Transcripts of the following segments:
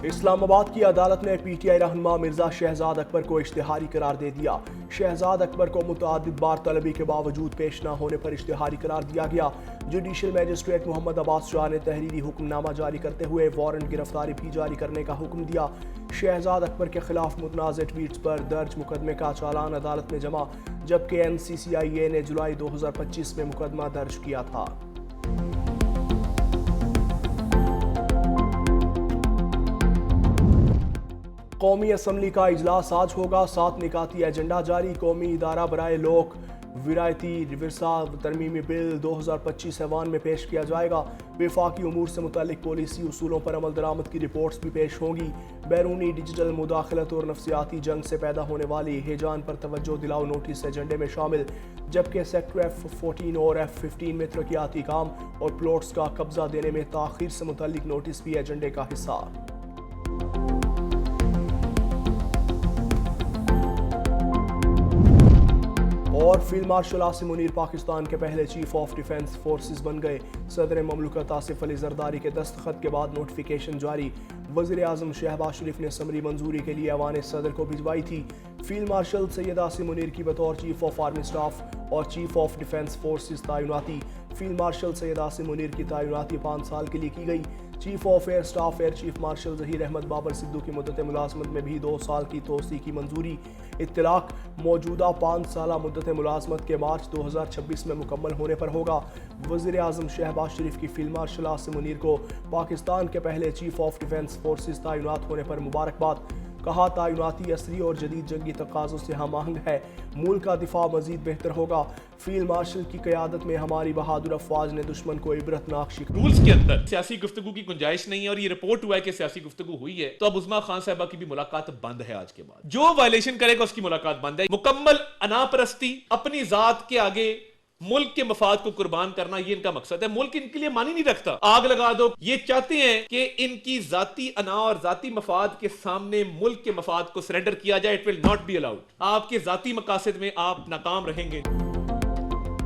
इस्लामाबाद की अदालत ने पीटीआई रहनुमा मिर्जा शहजाद अकबर को इश्तिहारी करार दे दिया। शहजाद अकबर को मुतअद्दिद बार तलबी के बावजूद पेश न होने पर इश्तिहारी करार दिया गया। जुडिशल मजिस्ट्रेट मोहम्मद अब्बास शाह ने तहरीरी हुक्मनामा जारी करते हुए वारंट गिरफ्तारी भी जारी करने का हुक्म दिया। शहजाद अकबर के खिलाफ मुतनाज़ ट्वीट्स पर दर्ज मुकदमे का चालान अदालत में जमा, जबकि NCCIA ने जुलाई 2025 में मुकदमा दर्ज किया था। कौमी असम्बली का इजलास आज होगा। 7 निकाती एजेंडा जारी। कौमी इदारा बराए लोक विरायती विरसा तरमीमी बिल 2025 ऐवान में पेश किया जाएगा। वफाकी उमूर से मुतल्लिक पॉलिसी उसूलों पर अमल दरामद की रिपोर्ट्स भी पेश होंगी। बैरूनी डिजिटल मुदाखलत और नफ्सियाती जंग से पैदा होने वाली हिजान पर तवज्जो दिलाओ नोटिस एजेंडे में शामिल, जबकि सेक्टर F14 और F15 में तरक्याती काम और प्लॉट्स का कब्जा देने में ताखीर से मुतल्लिक नोटिस भी एजेंडे का हिस्सा। और फील्ड मार्शल आसिम मुनीर पाकिस्तान के पहले चीफ ऑफ डिफेंस फोर्सेस बन गए। सदर ममलकत आसिफ अली जरदारी के दस्तखत के बाद नोटिफिकेशन जारी। वज़ीर आज़म शहबाज शरीफ ने समरी मंजूरी के लिए ऐवान सदर को भिजवाई थी। फील्ड मार्शल सैयद आसिम मुनीर की बतौर चीफ ऑफ आर्मी स्टाफ और चीफ ऑफ डिफेंस फोर्सेस तैनाती। फील्ड मार्शल सैयद आसिम मुनीर की तैनाती 5 साल के लिए की गई। Chief of air staff air chief marshal Zaheer Ahmed Babar Sidhu की मुद्दत मुलाजमत में भी 2 साल की तोसी की मंजूरी। इत्तलाक मौजूदा 5 साल मुद्दत मुलाजमत के मार्च 2026 में मुकम्मल होने पर होगा। वज़ीर आज़म शहबाज शरीफ की फील्ड मार्शल आसिम मुनीर को पाकिस्तान के पहले चीफ ऑफ डिफेंस फोर्सेस तैनात होने पर मुबारकबाद। कहा, तैनाती असरी और जदीद जंगी तकाज़ों से हम आहंग है। मुल्क का दिफा मजीद बेहतर होगा। फील्ड मार्शल की क़यादत में हमारी बहादुर अफवाज ने दुश्मन को इबरतनाक शिकस्त। रूल्स के अंदर सियासी गुफ्तगू की गुंजाइश नहीं है और ये रिपोर्ट हुआ है कि सियासी गुफ्तगू हुई है, तो अब उस्मा खान साहबा की भी मुलाकात बंद है। आज के बाद जो वायलेशन करेगा उसकी मुलाकात बंद है। मुकम्मल अनापरस्ती, अपनी जात के आगे मुल्क के मफाद को कुर्बान करना, ये इनका मकसद है। मुल्क इनके लिए मानी नहीं रखता। आग लगा दो। ये चाहते हैं कि इनकी जाती अना और जाती मफाद के सामने मुल्क के मफाद को सरेंडर किया जाए। It will not be allowed. आपके जाती मकासद में आप नाकाम रहेंगे।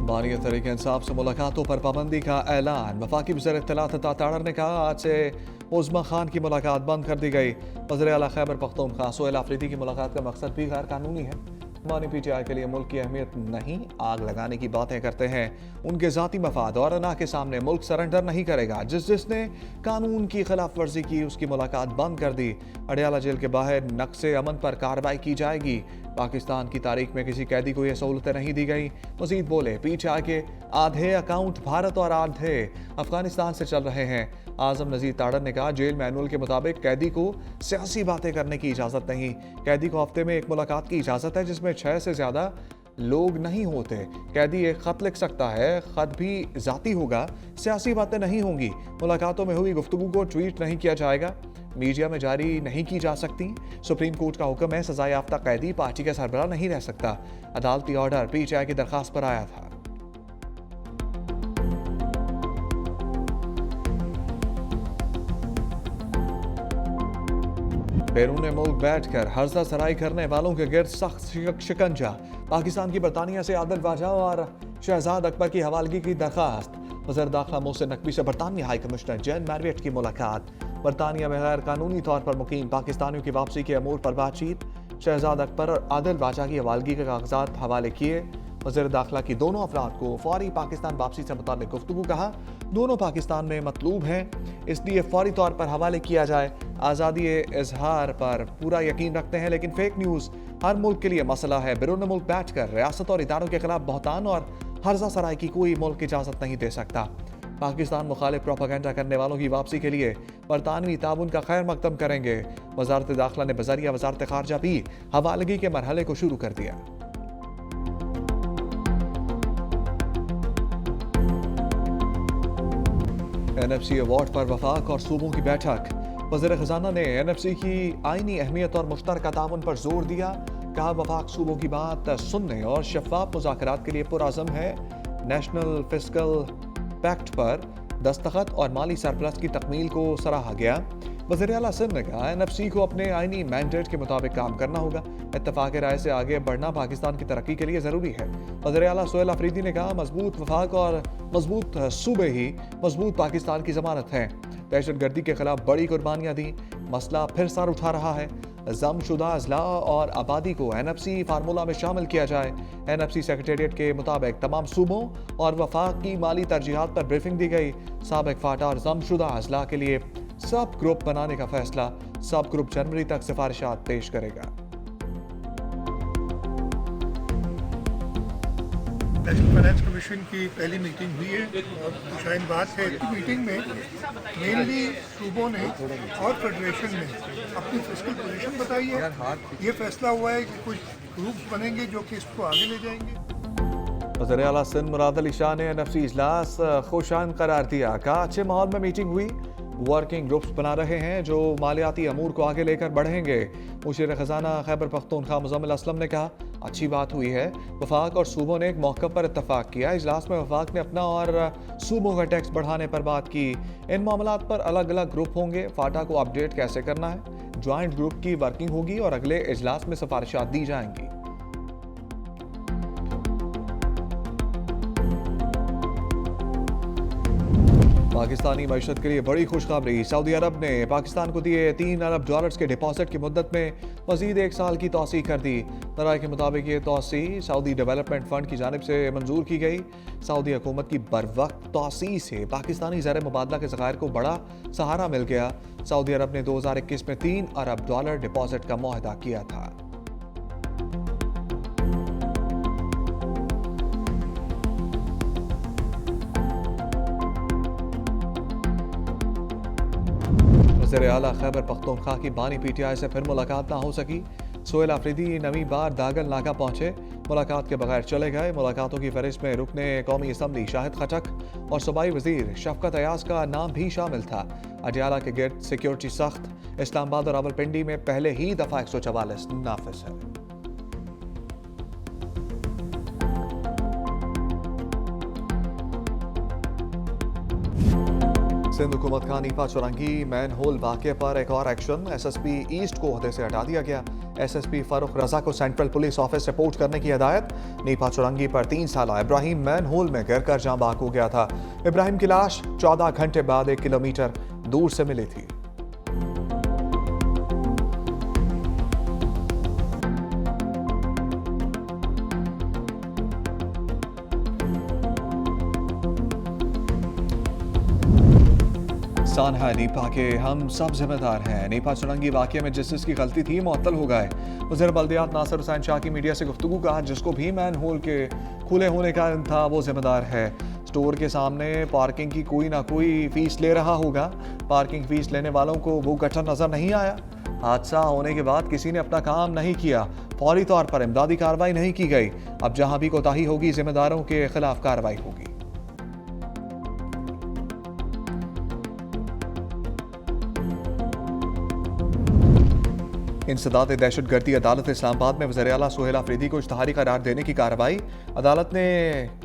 बानी तहरीक इंसाफ से मुलाकातों पर पाबंदी का ऐलान। वफाकी वज़ीर इत्तलात ताताड़ ने कहा, आज से उस्मा खान की मुलाकात बंद कर दी गई। वज़ीर आला खैबर पख्तूनख्वा सोहेल आफरीदी की मुलाकात का मकसद भी गैर कानूनी है। बानी PTI के लिए मुल्क की अहमियत नहीं, आग लगाने की बातें करते हैं। उनके ज़ाती मफाद और अना के सामने मुल्क सरेंडर नहीं करेगा। जिसने कानून की खिलाफ वर्जी की उसकी मुलाकात बंद कर दी। अडयाला जेल के बाहर नक्शे अमन पर कार्रवाई की जाएगी। पाकिस्तान की तारीख में किसी कैदी को यह सहूलतें नहीं दी गई। मजीद बोले, PTI के आधे अकाउंट भारत और आधे अफगानिस्तान से चल रहे हैं। आजम नज़ीर ताड़र ने कहा, जेल मैनुअल के मुताबिक कैदी को सियासी बातें करने की इजाज़त नहीं। कैदी को हफ्ते में 1 मुलाकात की इजाज़त है, जिसमें 6 से ज़्यादा लोग नहीं होते। कैदी एक ख़त लिख सकता है, ख़त भी ज़ाती होगा, सियासी बातें नहीं होंगी। मुलाकातों में हुई गुफ्तगू को ट्वीट नहीं किया जाएगा, मीडिया में जारी नहीं की जा सकती। सुप्रीम कोर्ट का हुक्म है, सजा याफ्ता कैदी पार्टी का सरबराह नहीं रह सकता। अदालती ऑर्डर PTI की दरख्वास्त पर आया था। बैरून मुल्क बैठकर हर्जा सराई करने वालों के गिर्द सख्त शिकंजा। पाकिस्तान की बरतानिया से आदिल वाजा और शहजाद अकबर की हवालगी की दरखास्त। वज़ीर दाखिला मोहसिन नकवी से बरतानिया हाई कमिश्नर जैन मैरियट की मुलाकात। बरतानिया में गैर कानूनी तौर पर मुकीम पाकिस्तानियों की वापसी के अमूर पर बातचीत। शहजाद अकबर और आदिल वाजा की हवालगी के कागजात हवाले किए। वज़ीर दाखिला की दोनों अफराद को फौरी पाकिस्तान वापसी से मुताल्लिक गुफ्तगू। कहा, दोनों पाकिस्तान में मतलूब हैं, इसलिए फौरी तौर पर हवाले किया जाए। आज़ादी इजहार पर पूरा यकीन रखते हैं, लेकिन फेक न्यूज़ हर मुल्क के लिए मसला है। बैरून मुल्क बैठकर रियासत और इदारों के खिलाफ बहतान और हर्जा सराई की कोई मुल्क इजाज़त नहीं दे सकता। पाकिस्तान मुखालिफ प्रोपेगेंडा करने वालों की वापसी के लिए बरतानवी ताउन का खैर मकदम करेंगे। वजारत दाखिला ने बजरिया वजारत खारजा भी हवालगी के मरहले को शुरू कर दिया। NFC अवार्ड पर वफाक और सूबों की बैठक। वज़ीर ख़ज़ाना ने NFC की आईनी अहमियत और मुश्तरका ताउन पर जोर दिया। कहा, वफाक सूबों की बात सुनने और शफ़ाफ मुज़ाकरात के लिए पुरअज़्म है। नेशनल फिस्कल पैक्ट पर दस्तखत और माली सरप्लस की तकमील को सराहा गया। वज़ीर आला सिंध ने कहा, NFC को अपने आईनी मैंडेट के मुताबिक काम करना होगा। इत्तफ़ाक़ राय से आगे बढ़ना पाकिस्तान की तरक्की के लिए ज़रूरी है। वज़ीर आला सोहेल आफरीदी ने कहा, मजबूत वफाक और मजबूत सूबे ही मजबूत पाकिस्तान की ज़मानत हैं। दहशत गर्दी के खिलाफ बड़ी कुर्बानियाँ दी। मसला फिर सर उठा रहा है। जमशुदा अजला और आबादी को NFC फार्मूला में शामिल किया जाए। NFC सेक्रेटेरिएट के मुताबिक तमाम सूबों और वफाक की माली तरजीहात पर ब्रीफिंग दी गई। साबिक फाटा और जमशुदा अजला के लिए सब ग्रुप बनाने का फैसला। सब ग्रुप जनवरी तक सिफारिशात पेश करेगा। नेशनल फाइनेंस कमीशन की पहली मीटिंग हुई है और शायद बात है कि मीटिंग में मेनली सूबों ने और फेडरेशन ने अपनी फिस्कल पोजीशन बताई है। ये फैसला हुआ है कि कुछ ग्रुप्स बनेंगे जो कि इसको आगे ले जाएंगे। वज़ीर आला सिंध मुराद अली शाह ने NFC इजलास खुशाइन करार दिया। कहा अच्छे माहौल में मीटिंग हुई, वर्किंग ग्रुप्स बना रहे हैं जो मालियाती अमूर को आगे लेकर बढ़ेंगे। मुशीर खजाना खैबर पख्तूनख्वा मुज़म्मिल असलम ने कहा अच्छी बात हुई है। वफाक और सूबों ने एक मौके पर इत्तफाक किया। इजलास में वफाक ने अपना और सूबों का टैक्स बढ़ाने पर बात की। इन मामलात पर अलग अलग ग्रुप होंगे। फाटा को अपडेट कैसे करना है, ज्वाइंट ग्रुप की वर्किंग होगी और अगले इजलास में सिफारिशात दी जाएंगी। पाकिस्तानी मईशत के लिए बड़ी खुशखबरी। सऊदी अरब ने पाकिस्तान को दिए $3 अरब के डिपॉजिट की मुद्दत में मजीद 1 साल की तौसी कर दी। दराए के मुताबिक ये तौसी सऊदी डेवलपमेंट फंड की जानिब से मंजूर की गई। सऊदी हुकूमत की बरवक्त तौसी से पाकिस्तानी ज़र मुबादला के ज़खायर को बड़ा सहारा मिल गया। सऊदी अरब ने 2021 में $3 अरब डिपॉजिट का मुआहदा किया था। वज़ीर आला खैबर पख्तूनख्वा की बानी PTI से फिर मुलाकात ना हो सकी। सोहेल आफरीदी नवी बार दागल नाका पहुंचे, मुलाकात के बगैर चले गए। मुलाकातों की फहरिस्त में रुकने कौमी असम्बली शाहिद खटक और सूबाई वजीर शफकत अयाज का नाम भी शामिल था। अडियाला के गिर्द सिक्योरिटी सख्त। इस्लामाबाद और रावलपिंडी में पहले ही दफा 144 नाफिज है। सिंध हुकूमत का नीपा चुरंगी मैन होल वाक़े पर एक और एक्शन। SSP ईस्ट को ओहदे से हटा दिया गया। SSP फारूक रजा को सेंट्रल पुलिस ऑफिस रिपोर्ट करने की हिदायत। नीपा चुरंगी पर 3 साल इब्राहिम मैन होल में गिर कर जाँ बाक हो गया था। इब्राहिम की लाश 14 घंटे बाद 1 किलोमीटर दूर से मिली थी। सानहा नीपा के हम सब जिम्मेदार हैं। नीपा चुरंगी वाक़े में जिसकी गलती थी मुअत्तल हो गए। वज़ीर बल्दियात नासिर हुसैन शाह की मीडिया से गुफ्तगू कहा जिसको भी मैन होल के खुले होने का इल्म था वो जिम्मेदार है। स्टोर के सामने पार्किंग की कोई ना कोई फीस ले रहा होगा। पार्किंग फीस लेने वालों को वो गठर नजर नहीं आया। हादसा होने के बाद किसी ने अपना काम नहीं किया। फौरी तौर पर इमदादी कार्रवाई नहीं की गई। अब जहां भी कोताही होगी जिम्मेदारों के खिलाफ कार्रवाई होगी। इंसदाद दहशतगर्दी अदालत इस्लामाबाद में वज़ीर आला सोहेल आफरीदी को इश्तहारी करार देने की कार्रवाई। अदालत ने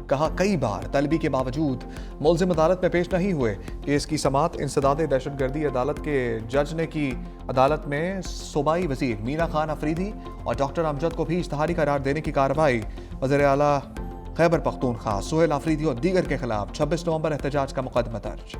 कहा कई बार तलबी के बावजूद मुल्ज़िम अदालत में पेश नहीं हुए। केस की समाअत इंसदाद दहशतगर्दी अदालत के जज ने की। अदालत में सूबाई वज़ीर मीना खान अफरीदी और डॉक्टर अमजद को भी इश्तहारी करार देने की कार्रवाई। वज़ीर आला खैबर पख्तूनख्वा सोहेल आफरीदी और दीगर के खिलाफ 26 नवंबर एहतजाज का मुकदमा दर्ज।